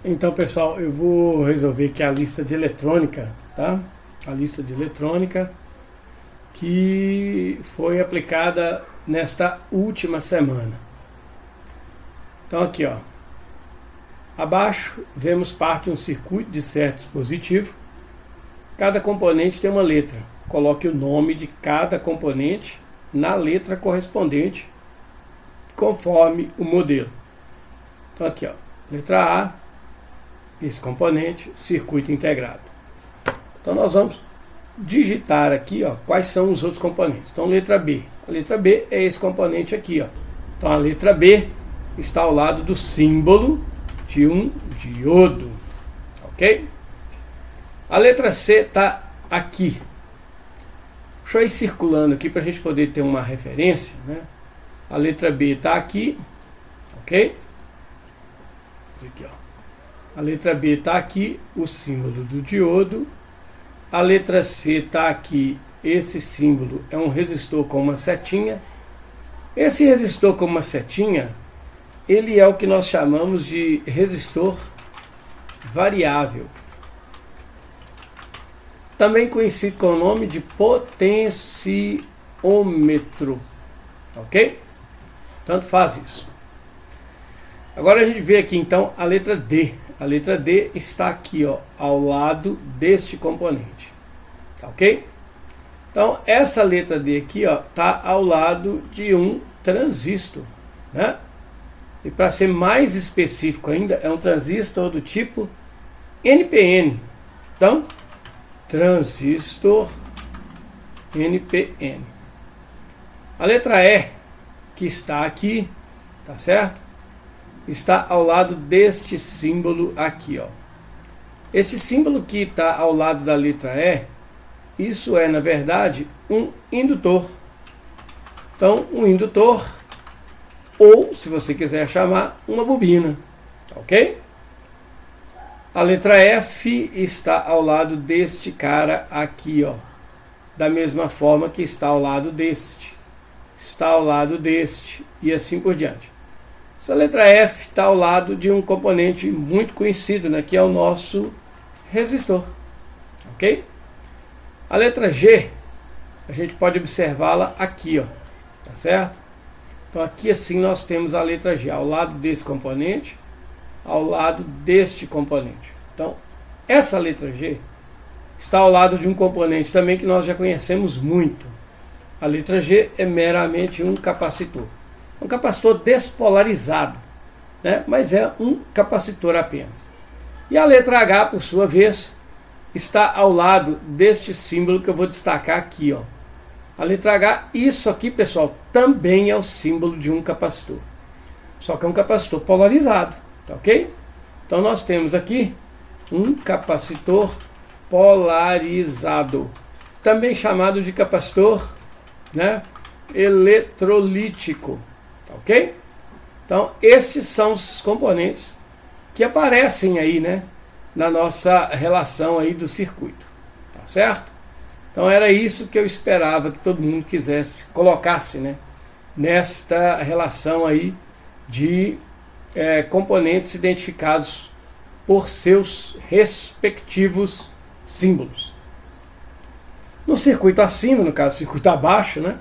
Então, pessoal, eu vou resolver aqui a lista de eletrônica, tá? A lista de eletrônica que foi aplicada nesta última semana. Então, aqui, ó. Abaixo, vemos parte de um circuito de certo dispositivo. Cada componente tem uma letra. Coloque o nome de cada componente na letra correspondente, conforme o modelo. Então, aqui, ó. Letra A, esse componente, circuito integrado. Então nós vamos digitar aqui, ó, quais são os outros componentes. Então letra B. A letra B é esse componente aqui, ó. Então a letra B está ao lado do símbolo de um diodo, ok? A letra C está aqui. Deixa eu ir circulando aqui para a gente poder ter uma referência, né? A letra B está aqui, ok? Aqui, ó. A letra B está aqui, o símbolo do diodo. A letra C está aqui, esse símbolo é um resistor com uma setinha. Esse resistor com uma setinha, ele é o que nós chamamos de resistor variável. Também conhecido com o nome de potenciômetro. Ok? Tanto faz isso. Agora a gente vê aqui então a letra D. A letra D está aqui, ó, ao lado deste componente. Tá ok? Então essa letra D aqui, ó, tá ao lado de um transistor, né? E para ser mais específico ainda, é um transistor do tipo NPN. Então, transistor NPN. A letra E, que está aqui, tá certo? Está ao lado deste símbolo aqui, ó. Esse símbolo que está ao lado da letra E, isso é, na verdade, um indutor. Então, um indutor, ou, se você quiser chamar, uma bobina, ok? A letra F está ao lado deste cara aqui, ó. Da mesma forma que está ao lado deste. Está ao lado deste, e assim por diante. Essa letra F está ao lado de um componente muito conhecido, né, que é o nosso resistor. Ok? A letra G, a gente pode observá-la aqui, ó. Tá certo? Então aqui assim nós temos a letra G, ao lado desse componente, ao lado deste componente. Então, essa letra G está ao lado de um componente também que nós já conhecemos muito. A letra G é meramente um capacitor. Um capacitor despolarizado, né? Mas é um capacitor apenas. E a letra H, por sua vez, está ao lado deste símbolo que eu vou destacar aqui, ó. A letra H, isso aqui, pessoal, também é o símbolo de um capacitor. Só que é um capacitor polarizado, tá ok? Então nós temos aqui um capacitor polarizado, também chamado de capacitor, né, eletrolítico. Ok? Então, estes são os componentes que aparecem aí, né, na nossa relação aí do circuito. Tá certo? Então, era isso que eu esperava que todo mundo quisesse, colocasse, né, nesta relação aí de componentes identificados por seus respectivos símbolos. No circuito acima, no caso, circuito abaixo, né,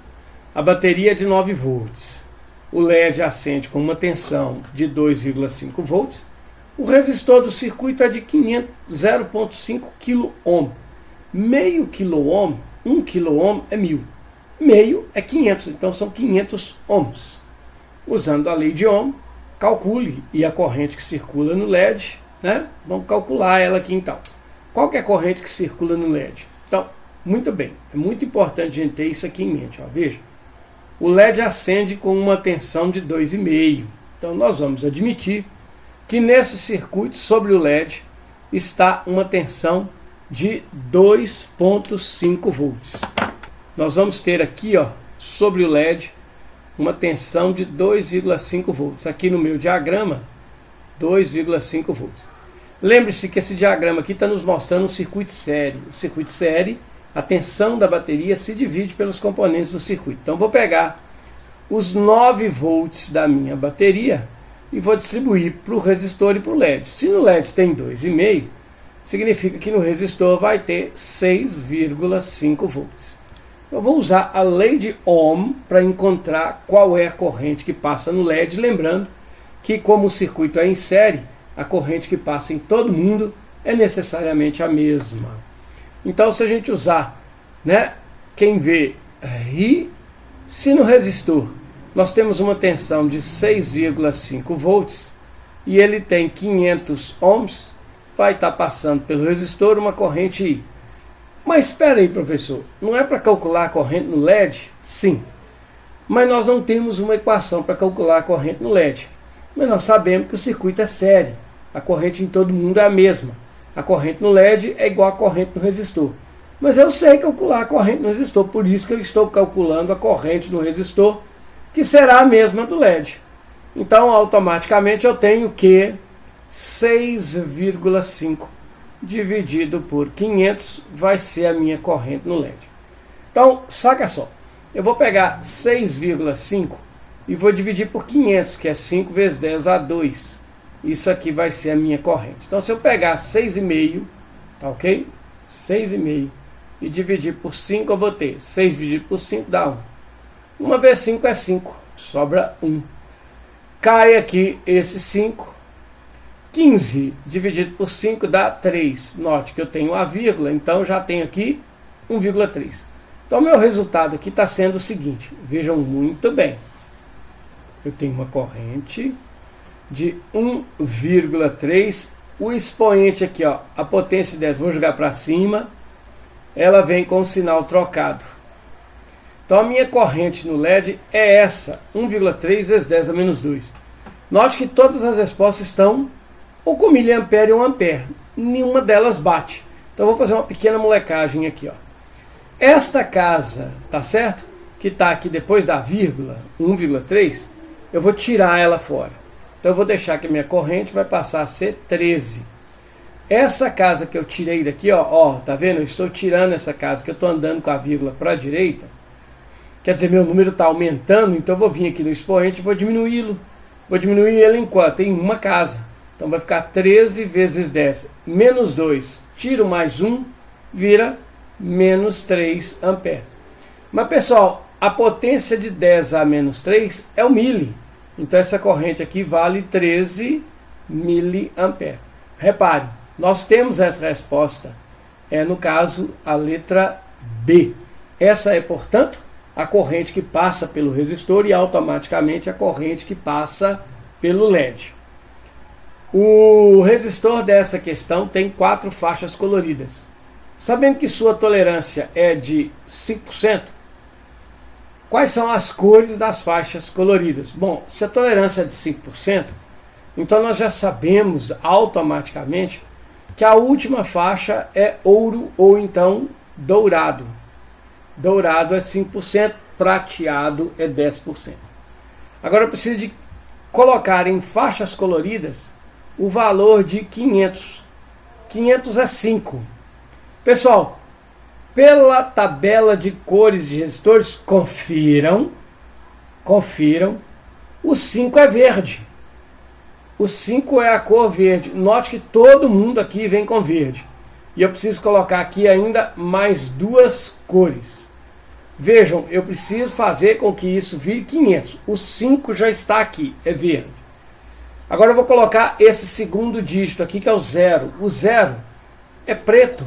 a bateria é de 9 volts. O LED acende com uma tensão de 2,5 volts. O resistor do circuito é de 0,5 kΩ. Meio kΩ, 1 kΩ é 1000. Meio é 500, então são 500 ohms. Usando a lei de Ohm, calcule e a corrente que circula no LED, né? Vamos calcular ela aqui então. Qual que é a corrente que circula no LED? Então, muito bem, é muito importante a gente ter isso aqui em mente, ó, veja. O LED acende com uma tensão de 2,5. Então nós vamos admitir que nesse circuito, sobre o LED, está uma tensão de 2,5 volts. Nós vamos ter aqui, ó, sobre o LED, uma tensão de 2,5 volts. Aqui no meu diagrama, 2,5 volts. Lembre-se que esse diagrama aqui está nos mostrando um circuito série. O circuito série, a tensão da bateria se divide pelos componentes do circuito. Então vou pegar os 9 volts da minha bateria e vou distribuir para o resistor e para o LED. Se no LED tem 2,5, significa que no resistor vai ter 6,5 volts. Eu vou usar a lei de Ohm para encontrar qual é a corrente que passa no LED, lembrando que como o circuito é em série, a corrente que passa em todo mundo é necessariamente a mesma. Então, se a gente usar, né, quem vê ri, se no resistor nós temos uma tensão de 6,5 volts e ele tem 500 ohms, vai estar passando pelo resistor uma corrente I. Mas espera aí, professor, não é para calcular a corrente no LED? Sim, mas nós não temos uma equação para calcular a corrente no LED. Mas nós sabemos que o circuito é série, a corrente em todo mundo é a mesma. A corrente no LED é igual a corrente no resistor. Mas eu sei calcular a corrente no resistor, por isso que eu estou calculando a corrente no resistor, que será a mesma do LED. Então, automaticamente, eu tenho que 6,5 dividido por 500 vai ser a minha corrente no LED. Então, saca só. Eu vou pegar 6,5 e vou dividir por 500, que é 5 vezes 10 a 2. Isso aqui vai ser a minha corrente. Então, se eu pegar 6,5, tá ok? 6,5 e dividir por 5, eu vou ter 6 dividido por 5 dá 1. 1 vezes 5 é 5, sobra 1. Cai aqui esse 5. 15 dividido por 5 dá 3. Note que eu tenho a vírgula, então já tenho aqui 1,3. Então, meu resultado aqui está sendo o seguinte. Vejam muito bem. Eu tenho uma corrente de 1,3. O expoente aqui, ó, a potência de 10, vou jogar para cima. Ela vem com o sinal trocado. Então, a minha corrente no LED é essa, 1,3 vezes 10 a menos 2. Note que todas as respostas estão ou com miliampere ou ampere. Nenhuma delas bate. Então, eu vou fazer uma pequena molecagem aqui, ó. Esta casa, tá certo? Que está aqui depois da vírgula, 1,3, eu vou tirar ela fora. Então, eu vou deixar que a minha corrente vai passar a ser 13. Essa casa que eu tirei daqui, ó, tá vendo? Eu estou tirando essa casa que eu estou andando com a vírgula para a direita. Quer dizer, meu número está aumentando, então eu vou vir aqui no expoente e vou diminuí-lo. Vou diminuir ele em quanto? Em uma casa. Então vai ficar 13 vezes 10 menos 2. Tiro mais 1, vira menos 3 ampere. Mas, pessoal, a potência de 10 a menos 3 é o mili. Então essa corrente aqui vale 13 miliampere. Repare, nós temos essa resposta. No caso, a letra B. Essa é, portanto, a corrente que passa pelo resistor e automaticamente a corrente que passa pelo LED. O resistor dessa questão tem 4 faixas coloridas. Sabendo que sua tolerância é de 5%, quais são as cores das faixas coloridas? Bom, se a tolerância é de 5%, então nós já sabemos automaticamente que a última faixa é ouro ou então dourado. Dourado é 5%, prateado é 10%. Agora eu preciso de colocar em faixas coloridas o valor de 500. 500 é 5. Pessoal, pela tabela de cores de resistores, confiram, o 5 é verde. O 5 é a cor verde. Note que todo mundo aqui vem com verde. E eu preciso colocar aqui ainda mais 2 cores. Vejam, eu preciso fazer com que isso vire 500. O 5 já está aqui, é verde. Agora eu vou colocar esse segundo dígito aqui, que é o 0. O 0 é preto.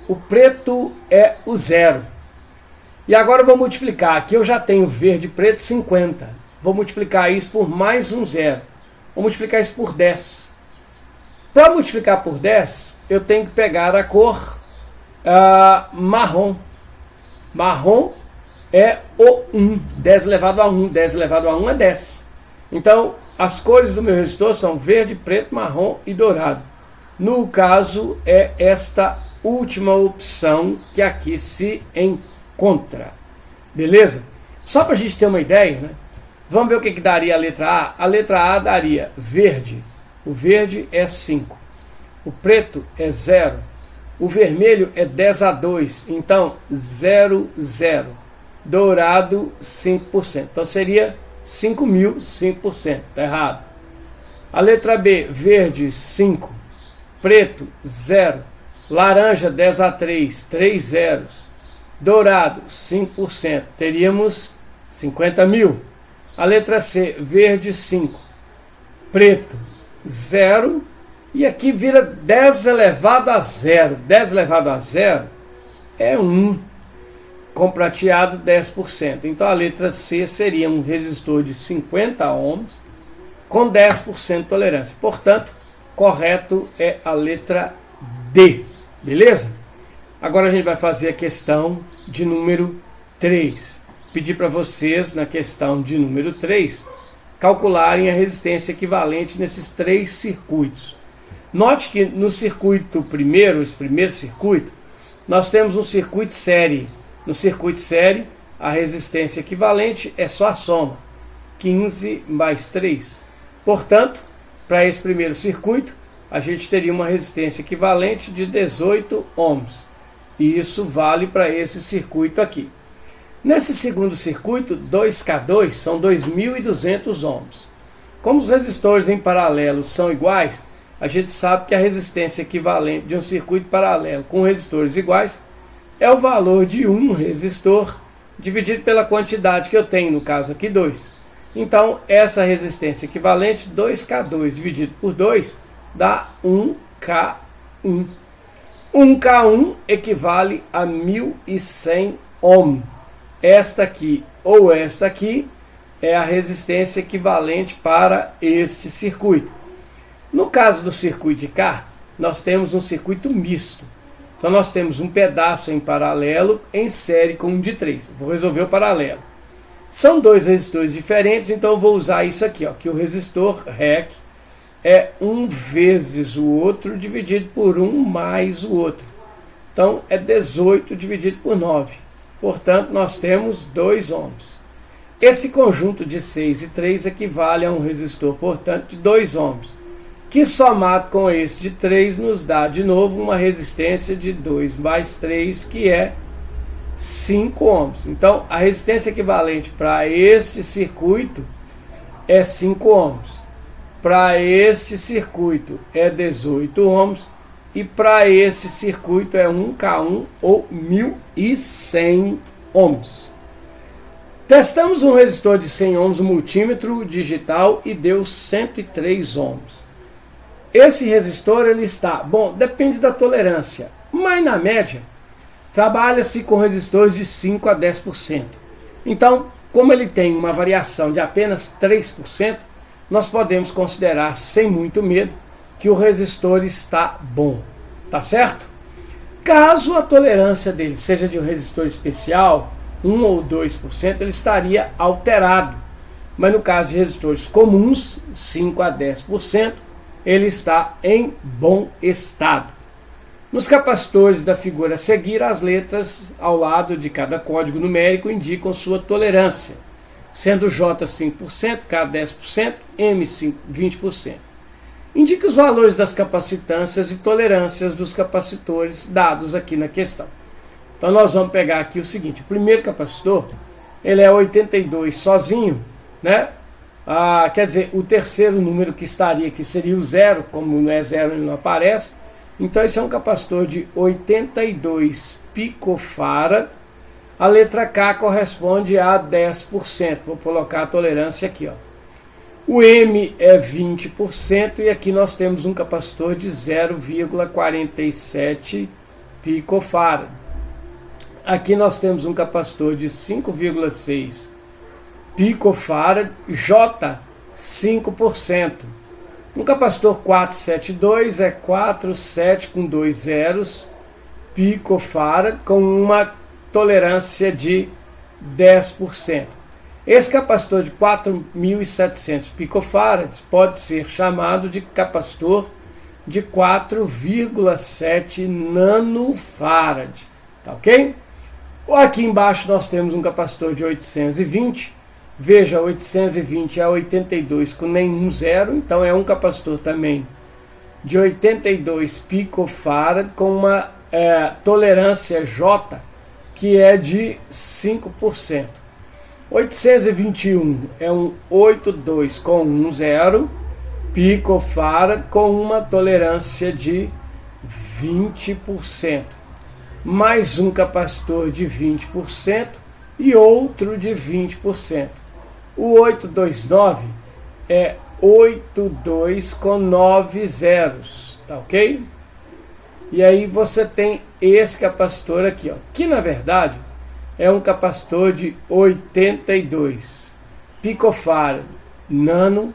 O preto é o 0. E agora eu vou multiplicar. Aqui eu já tenho verde e preto 50. Vou multiplicar isso por mais um 0. Vou multiplicar isso por 10. Para multiplicar por 10, eu tenho que pegar a cor marrom. Marrom é o 1. 10 elevado a 1. 10 elevado a 1 é 10. Então, as cores do meu resistor são verde, preto, marrom e dourado. No caso, é esta última opção que aqui se encontra. Beleza? Só para a gente ter uma ideia, né? Vamos ver o que daria a letra A. A letra A daria verde. O verde é 5. O preto é 0. O vermelho é 10 a 2. Então, 0, 0. Dourado, 5%. Então, seria 5.000, 5%. Está errado. A letra B, verde, 5. Preto, 0. Laranja, 10-3, 3 zeros. Dourado, 5%. Teríamos 50 mil. A letra C, verde, 5. Preto, 0. E aqui vira 10 elevado a 0. 10 elevado a 0 é 1. Com prateado, 10%. Então a letra C seria um resistor de 50 ohms com 10% de tolerância. Portanto, correto é a letra D. Beleza? Agora a gente vai fazer a questão de número 3. Pedir para vocês, na questão de número 3, calcularem a resistência equivalente nesses 3 circuitos. Note que no circuito primeiro, esse primeiro circuito, nós temos um circuito série. No circuito série, a resistência equivalente é só a soma, 15 mais 3. Portanto, para esse primeiro circuito, a gente teria uma resistência equivalente de 18 ohms. E isso vale para esse circuito aqui. Nesse segundo circuito, 2K2 são 2.200 ohms. Como os resistores em paralelo são iguais, a gente sabe que a resistência equivalente de um circuito paralelo com resistores iguais é o valor de um resistor dividido pela quantidade que eu tenho, no caso aqui 2. Então, essa resistência equivalente, 2K2 dividido por 2, dá 1K1. 1K1 equivale a 1.100 ohm. Esta aqui ou esta aqui é a resistência equivalente para este circuito. No caso do circuito de cá, nós temos um circuito misto. Então nós temos um pedaço em paralelo em série com um de 3. Vou resolver o paralelo. São 2 resistores diferentes, então eu vou usar isso aqui, ó, que o resistor REC é 1 vezes o outro dividido por 1 mais o outro. Então é 18 dividido por 9. Portanto, nós temos 2 ohms. Esse conjunto de 6 e 3 equivale a um resistor, portanto, de 2 ohms, que somado com esse de 3 nos dá de novo uma resistência de 2 mais 3, que é 5 ohms. Então, a resistência equivalente para este circuito é 5 ohms. Para este circuito é 18 ohms. E para esse circuito é 1K1 ou 1.100 ohms. Testamos um resistor de 100 ohms no multímetro digital e deu 103 ohms. Esse resistor ele está, bom, depende da tolerância, mas na média trabalha-se com resistores de 5 a 10%. Então, como ele tem uma variação de apenas 3%, nós podemos considerar sem muito medo que o resistor está bom, tá certo? Caso a tolerância dele seja de um resistor especial, 1 ou 2%, ele estaria alterado. Mas no caso de resistores comuns, 5 a 10%, ele está em bom estado. Nos capacitores da figura a seguir, as letras ao lado de cada código numérico indicam sua tolerância, sendo J 5%, K 10%, M 20%. Indique os valores das capacitâncias e tolerâncias dos capacitores dados aqui na questão. Então nós vamos pegar aqui o seguinte: o primeiro capacitor, ele é 82 sozinho, né? Quer dizer, o terceiro número que estaria aqui seria o 0, como não é 0 ele não aparece. Então esse é um capacitor de 82 picofarad. A letra K corresponde a 10%. Vou colocar a tolerância aqui, ó. O M é 20% e aqui nós temos um capacitor de 0,47 picofarad. Aqui nós temos um capacitor de 5,6 picofarad, J 5%. Um capacitor 472 é 47 com 2 zeros picofarad com uma tolerância de 10%. Esse capacitor de 4.700 picofarads pode ser chamado de capacitor de 4,7 nanofarad, tá ok? Aqui embaixo nós temos um capacitor de 820. Veja, 820 é 82 com nenhum zero, então é um capacitor também de 82 picofarad com uma tolerância J que é de 5%. 821 é um 82 com um zero picofarad com uma tolerância de 20%, mais um capacitor de 20% e outro de 20%. O 829 é 82 com 9 zeros, tá ok? E aí você tem esse capacitor aqui, ó, que na verdade é um capacitor de 82 picofarad, nano,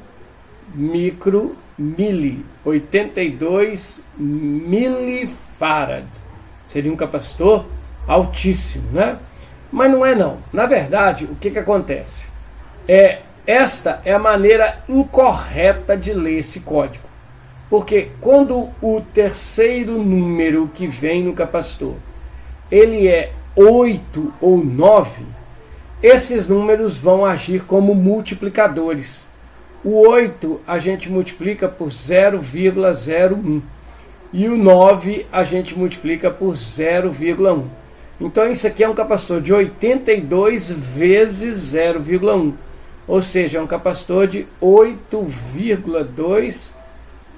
micro, mili, 82 milifarad. Seria um capacitor altíssimo, né? Mas não é não. Na verdade, o que acontece? Esta é a maneira incorreta de ler esse código. Porque quando o terceiro número que vem no capacitor, ele é 8 ou 9, esses números vão agir como multiplicadores. O 8 a gente multiplica por 0,01 e o 9 a gente multiplica por 0,1. Então isso aqui é um capacitor de 82 vezes 0,1, ou seja, é um capacitor de 8,2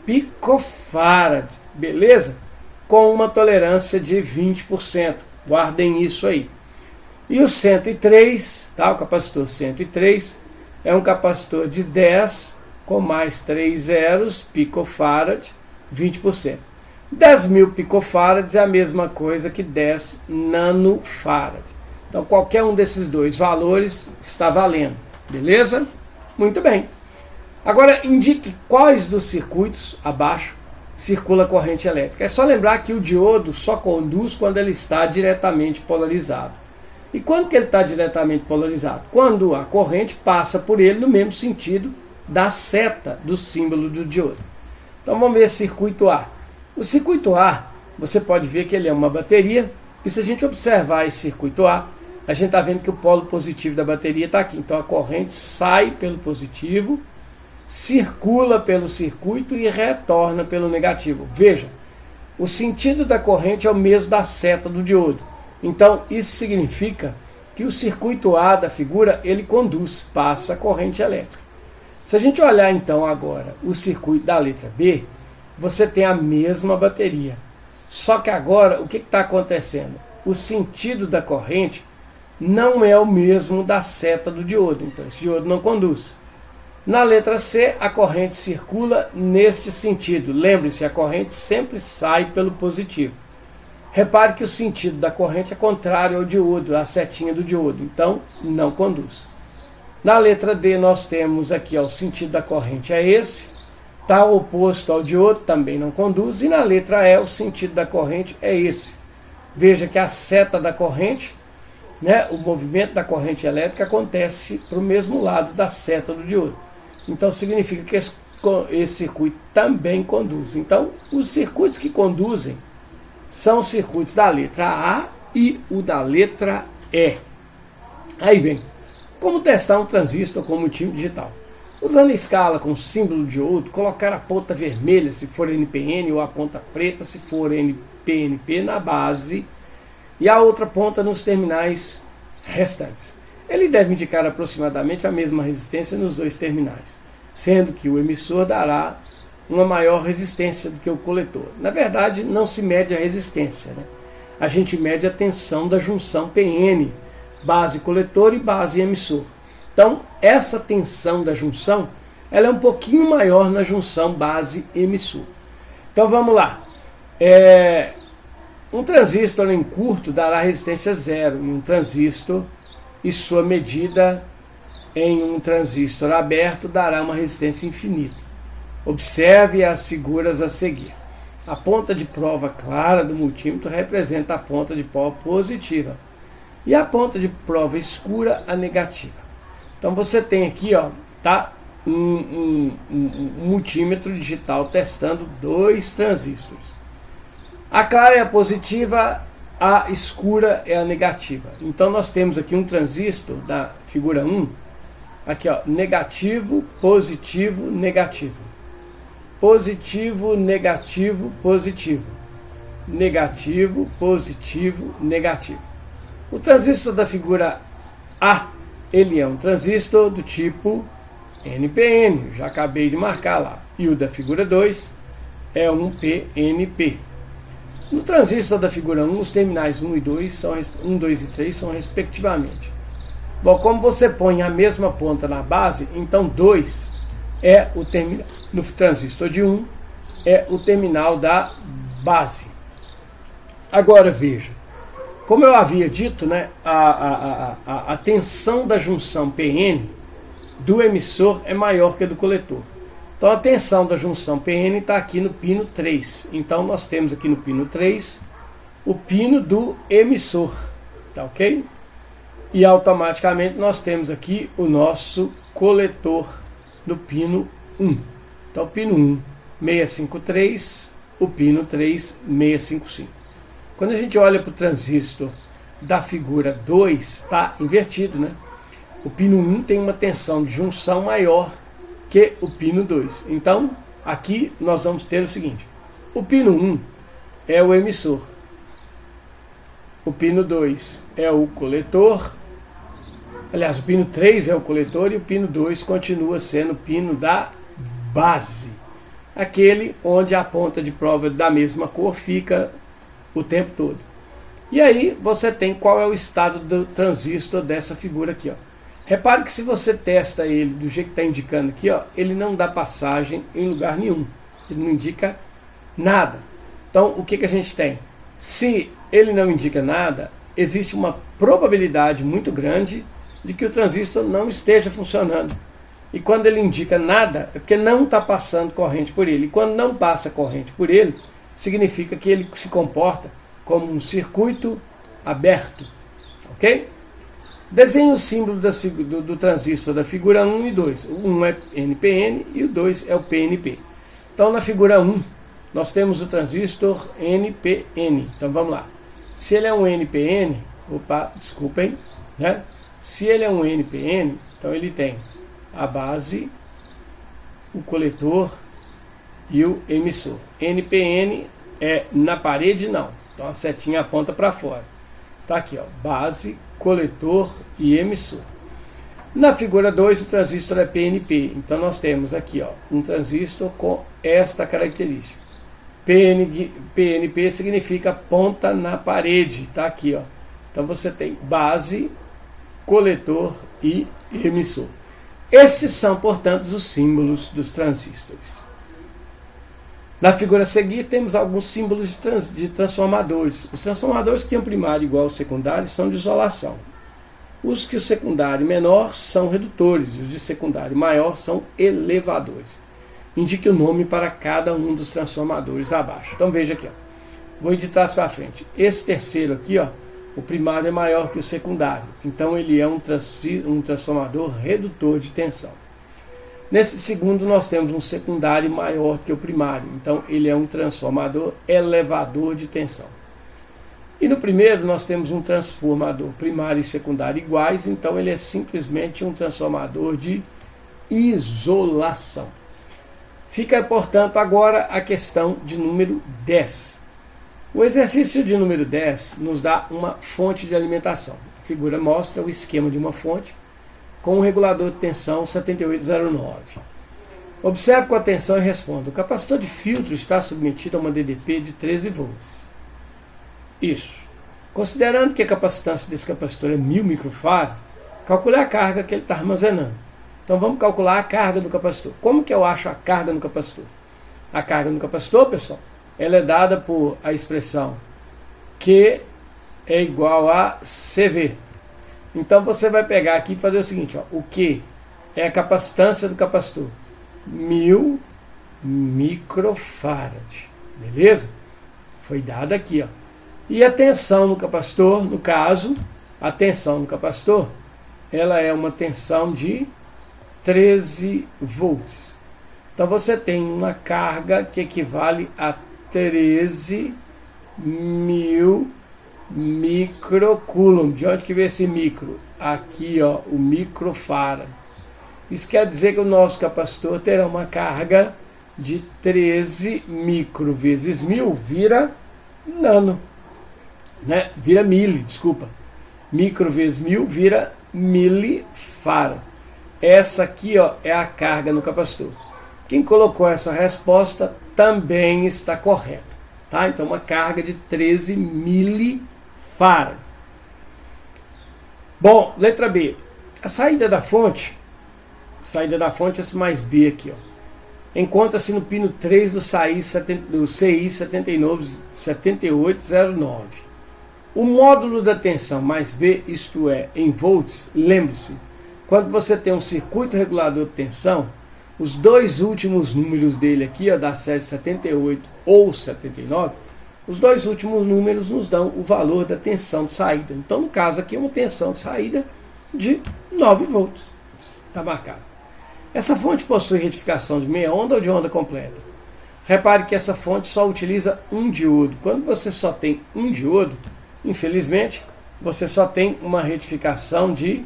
picofarad, beleza? Com uma tolerância de 20%, guardem isso aí. E o 103, tá? O capacitor 103 é um capacitor de 10 com mais 3 zeros, picofarad, 20%. 10.000 picofarads é a mesma coisa que 10 nanofarad. Então qualquer um desses dois valores está valendo, beleza? Muito bem. Agora indique quais dos circuitos abaixo circula corrente elétrica. É só lembrar que o diodo só conduz quando ele está diretamente polarizado. E quando que ele está diretamente polarizado? Quando a corrente passa por ele no mesmo sentido da seta do símbolo do diodo. Então vamos ver circuito A. O circuito A, você pode ver que ele é uma bateria, e se a gente observar esse circuito A, a gente está vendo que o polo positivo da bateria está aqui. Então a corrente sai pelo positivo, circula pelo circuito e retorna pelo negativo. Veja, o sentido da corrente é o mesmo da seta do diodo. Então isso significa que o circuito A da figura, ele conduz, passa a corrente elétrica. Se a gente olhar então agora o circuito da letra B, você tem a mesma bateria. Só que agora, o que está acontecendo? O sentido da corrente não é o mesmo da seta do diodo. Então, esse diodo não conduz. Na letra C, a corrente circula neste sentido. Lembre-se, a corrente sempre sai pelo positivo. Repare que o sentido da corrente é contrário ao diodo, à setinha do diodo. Então, não conduz. Na letra D, nós temos aqui, ó, o sentido da corrente é esse. Está oposto ao diodo, também não conduz. E na letra E, o sentido da corrente é esse. Veja que a seta da corrente, né, o movimento da corrente elétrica acontece para o mesmo lado da seta do diodo. Então significa que esse circuito também conduz. Então, os circuitos que conduzem são os circuitos da letra A e o da letra E. Aí vem, como testar um transistor com multímetro digital? Usando a escala com símbolo de diodo, colocar a ponta vermelha se for NPN ou a ponta preta se for NPNP na base e a outra ponta nos terminais restantes. Ele deve indicar aproximadamente a mesma resistência nos dois terminais, sendo que o emissor dará uma maior resistência do que o coletor. Na verdade, não se mede a resistência, né? A gente mede a tensão da junção PN, base coletor e base emissor. Então, essa tensão da junção, ela é um pouquinho maior na junção base-emissor. Então, vamos lá. Um transistor em curto dará resistência zero, e um transistor e sua medida em um transistor aberto dará uma resistência infinita. Observe as figuras a seguir. A ponta de prova clara do multímetro representa a ponta de prova positiva e a ponta de prova escura a negativa. Então você tem aqui, ó, tá, um multímetro digital testando dois transistores. A clara é a positiva, a escura é a negativa. Então nós temos aqui um transistor da figura 1, aqui ó, negativo, positivo, negativo. Positivo, negativo, positivo. Negativo, positivo, negativo. O transistor da figura A, ele é um transistor do tipo NPN, já acabei de marcar lá. e o da figura 2 é um PNP. No transistor da figura 1, os terminais 1 e 2 1, 2 e 3 são respectivamente. Bom, como você põe a mesma ponta na base, então 2 é o terminal. No transistor de 1 é o terminal da base. Agora veja, como eu havia dito, né, a tensão da junção PN do emissor é maior que a do coletor. Então a tensão da junção PN está aqui no pino 3. Então nós temos aqui no pino 3 o pino do emissor, tá ok? E automaticamente nós temos aqui o nosso coletor no pino 1. Então pino 1, 653, o pino 3, 655. Quando a gente olha para o transistor da figura 2, está invertido, né? O pino 1 tem uma tensão de junção maior que o pino 2. Então, aqui nós vamos ter o seguinte: o pino 1 é o emissor, o pino 2 é o coletor, aliás, o pino 3 é o coletor e o pino 2 continua sendo o pino da base, aquele onde a ponta de prova da mesma cor fica o tempo todo. E aí você tem qual é o estado do transistor dessa figura aqui, ó. Repare que se você testa ele do jeito que está indicando aqui, ó, ele não dá passagem em lugar nenhum. Ele não indica nada. Então, o que a gente tem? Se ele não indica nada, existe uma probabilidade muito grande de que o transistor não esteja funcionando. E quando ele indica nada, é porque não está passando corrente por ele. E quando não passa corrente por ele, significa que ele se comporta como um circuito aberto. Ok? Desenhe o símbolo do transistor da figura 1 e 2. O 1 é NPN e o 2 é o PNP. Então, na figura 1, nós temos o transistor NPN. Então, vamos lá. Se ele é um NPN, desculpem, né? Se ele é um NPN, então ele tem a base, o coletor e o emissor. NPN é na parede, não. Então, a setinha aponta para fora. Tá aqui, ó, base, coletor e emissor. Na figura 2, o transistor é PNP. Então nós temos aqui, ó, um transistor com esta característica. PNP significa ponta na parede, tá aqui, ó. Então você tem base, coletor e emissor. Estes são, portanto, os símbolos dos transistores. Na figura a seguir, temos alguns símbolos de transformadores. Os transformadores que têm o primário igual ao secundário são de isolação. Os que o secundário menor são redutores e os de secundário maior são elevadores. Indique o nome para cada um dos transformadores abaixo. Então veja aqui, ó. Vou ir de trás para frente. Esse terceiro aqui, ó, o primário é maior que o secundário. Então ele é um transformador redutor de tensão. Nesse segundo, nós temos um secundário maior que o primário. Então, ele é um transformador elevador de tensão. E no primeiro, nós temos um transformador primário e secundário iguais. Então, ele é simplesmente um transformador de isolação. Fica, portanto, agora a questão de número 10. O exercício de número 10 nos dá uma fonte de alimentação. A figura mostra o esquema de uma fonte com um regulador de tensão 7809. Observe com atenção e responda. O capacitor de filtro está submetido a uma DDP de 13 volts. Isso. Considerando que a capacitância desse capacitor é 1000 microfarad, calcule a carga que ele está armazenando. Então vamos calcular a carga do capacitor. Como que eu acho a carga no capacitor? A carga no capacitor, pessoal, ela é dada por a expressão Q é igual a CV. Então você vai pegar aqui e fazer o seguinte, ó, o Q é a capacitância do capacitor, 1000 microfarad, beleza? Foi dada aqui, ó. E a tensão no capacitor, no caso, a tensão no capacitor, ela é uma tensão de 13 volts. Então você tem uma carga que equivale a 13 mil microcoulomb. De onde que vem esse micro? Aqui, ó, o microfarad. Isso quer dizer que o nosso capacitor terá uma carga de 13 micro vezes 1000 vira nano, né? Vira mili, desculpa. Micro vezes 1000 vira milifarad. Essa aqui, ó, é a carga no capacitor. Quem colocou essa resposta também está correta. Tá? Então, uma carga de 13 milifarad. Bom, letra B. A saída da fonte é esse mais B aqui, ó. Encontra-se no pino 3 do CI 7809. O módulo da tensão mais B, isto é, em volts, lembre-se, quando você tem um circuito regulador de tensão, os dois últimos números dele aqui, ó, da série 78 ou 79, os dois últimos números nos dão o valor da tensão de saída. Então, no caso aqui, é uma tensão de saída de 9 volts. Está marcado. Essa fonte possui retificação de meia onda ou de onda completa? Repare que essa fonte só utiliza um diodo. Quando você só tem um diodo, infelizmente, você só tem uma retificação de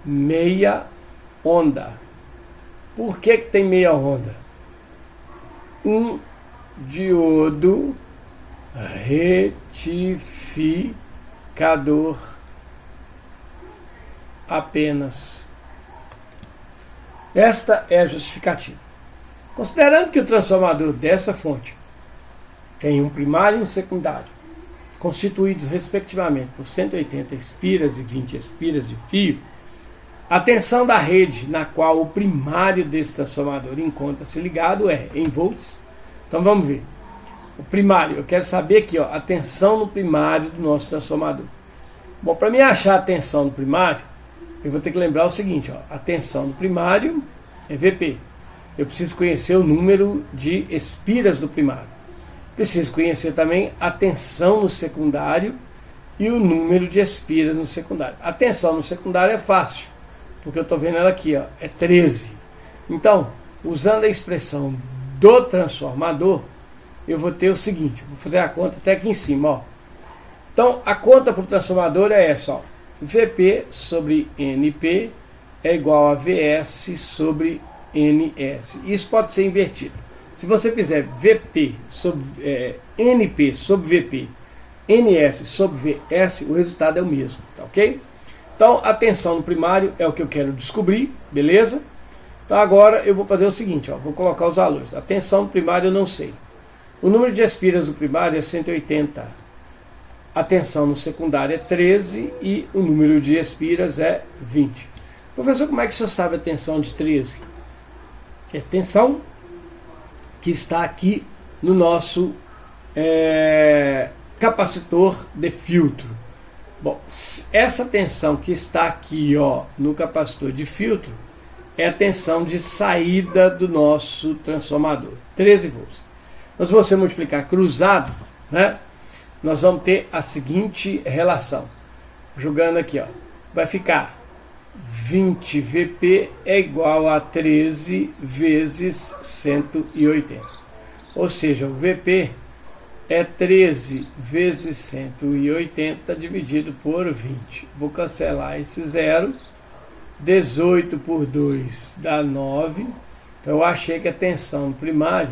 meia onda. Por que tem meia onda? Um diodo retificador apenas. Esta é a justificativa. Considerando que o transformador dessa fonte tem um primário e um secundário, constituídos respectivamente por 180 espiras e 20 espiras de fio, a tensão da rede na qual o primário desse transformador encontra-se ligado é em volts. Então vamos ver. O primário, eu quero saber aqui, ó, a tensão no primário do nosso transformador. Bom, para mim achar a tensão no primário, eu vou ter que lembrar o seguinte, ó, a tensão do primário é VP. Eu preciso conhecer o número de espiras do primário. Preciso conhecer também a tensão no secundário e o número de espiras no secundário. A tensão no secundário é fácil, porque eu estou vendo ela aqui, ó, é 13. Então, usando a expressão do transformador, eu vou ter o seguinte, vou fazer a conta até aqui em cima, ó. Então, a conta para o transformador é essa, ó. VP sobre NP é igual a VS sobre NS. Isso pode ser invertido. Se você fizer VP sobre NP sobre VP, NS sobre VS, o resultado é o mesmo, tá ok? Então, a tensão no primário é o que eu quero descobrir, beleza? Então, agora eu vou fazer o seguinte, ó, vou colocar os valores. A tensão no primário eu não sei. O número de espiras do primário é 180. A tensão no secundário é 13 e o número de espiras é 20. Professor, como é que o senhor sabe a tensão de 13? É a tensão que está aqui no nosso capacitor de filtro. Bom, essa tensão que está aqui, ó, no capacitor de filtro é a tensão de saída do nosso transformador, 13 volts. Mas se você multiplicar cruzado, né, nós vamos ter a seguinte relação. Jogando aqui, ó, vai ficar 20 VP é igual a 13 vezes 180. Ou seja, o VP é 13 vezes 180 dividido por 20. Vou cancelar esse zero. 18 por 2 dá 9. Então eu achei que a tensão primária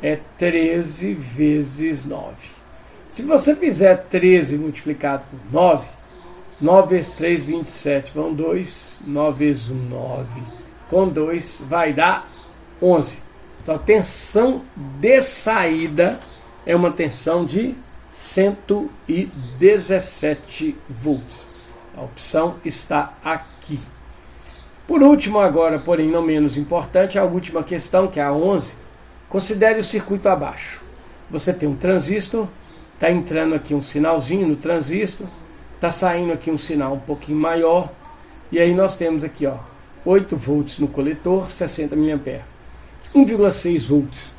é 13 vezes 9. Se você fizer 13 multiplicado por 9, 9 vezes 3, 27, vão 2, 9 vezes 1, 9, com 2 vai dar 11. Então a tensão de saída é uma tensão de 117 volts. A opção está aqui. Por último agora, porém não menos importante, a última questão, que é a 11. Considere o circuito abaixo. Você tem um transistor, está entrando aqui um sinalzinho no transistor, está saindo aqui um sinal um pouquinho maior, e aí nós temos aqui, ó, 8 volts no coletor, 60 mA, 1,6 volts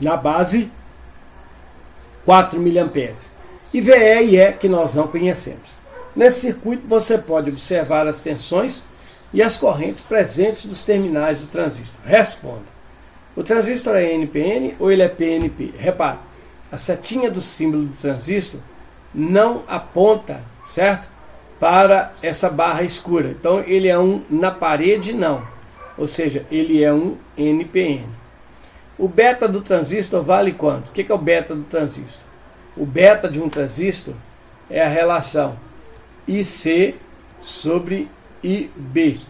na base, 4 mA, e VE e E que nós não conhecemos. Nesse circuito você pode observar as tensões e as correntes presentes nos terminais do transistor. Responda. O transistor é NPN ou ele é PNP? Repare, a setinha do símbolo do transistor não aponta, certo, para essa barra escura. Então ele é um na parede, não. Ou seja, ele é um NPN. O beta do transistor vale quanto? O que é o beta do transistor? O beta de um transistor é a relação IC sobre IB.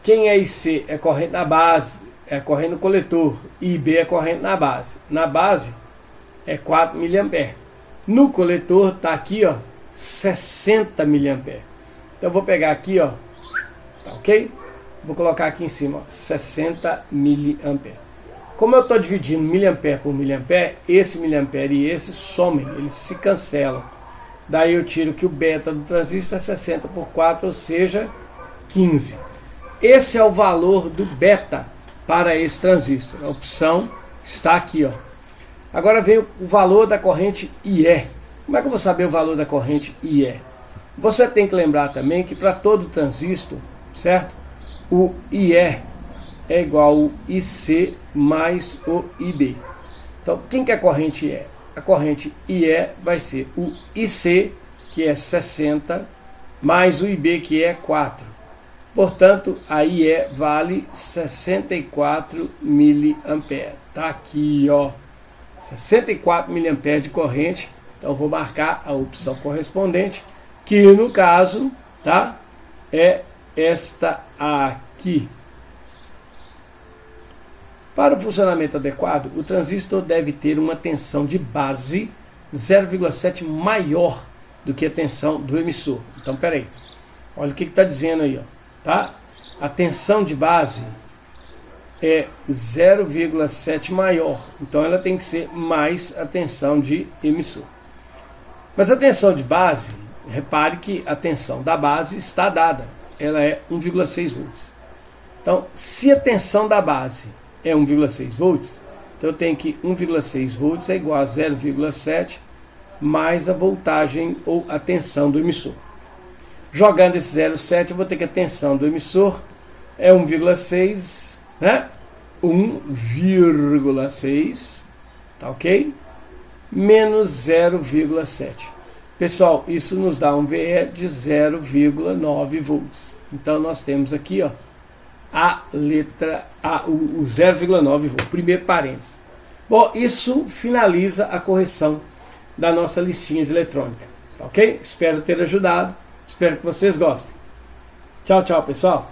Quem é IC? É corrente na base. é a corrente no coletor, IB é a corrente na base. Na base é 4 mA. No coletor está aqui, ó, 60 mA. Então eu vou pegar aqui, ó, tá ok? Vou colocar aqui em cima, ó, 60 mA. Como eu estou dividindo miliampere por miliampere, esse miliampere e esse somem, eles se cancelam. Daí eu tiro que o beta do transistor é 60 por 4, ou seja, 15. Esse é o valor do beta para esse transistor. A opção está aqui, ó. Agora vem o valor da corrente IE. Como é que eu vou saber o valor da corrente IE? Você tem que lembrar também que para todo transistor, certo? O IE é igual ao IC mais o IB. Então, quem que é a corrente IE? A corrente IE vai ser o IC, que é 60, mais o IB, que é 4. Portanto, a IE vale 64 mA. Tá aqui, ó. 64 mA de corrente. Então, vou marcar a opção correspondente, que no caso, tá, é esta aqui. Para o funcionamento adequado, o transistor deve ter uma tensão de base 0,7 maior do que a tensão do emissor. Então, peraí. Olha o que está dizendo aí, ó, tá? A tensão de base é 0,7 maior. Então, ela tem que ser mais a tensão de emissor. Mas a tensão de base, repare que a tensão da base está dada. Ela é 1,6 volts. Então, se a tensão da base é 1,6 volts, então eu tenho que 1,6 volts é igual a 0,7 mais a voltagem ou a tensão do emissor. Jogando esse 0,7, eu vou ter que a tensão do emissor é 1,6, né? 1,6, tá ok? Menos 0,7. Pessoal, isso nos dá um VE de 0,9 volts. Então nós temos aqui, ó, a letra A, o 0,9 volt, primeiro parênteses. Bom, isso finaliza a correção da nossa listinha de eletrônica, tá ok? Espero ter ajudado, espero que vocês gostem. Tchau, tchau, pessoal.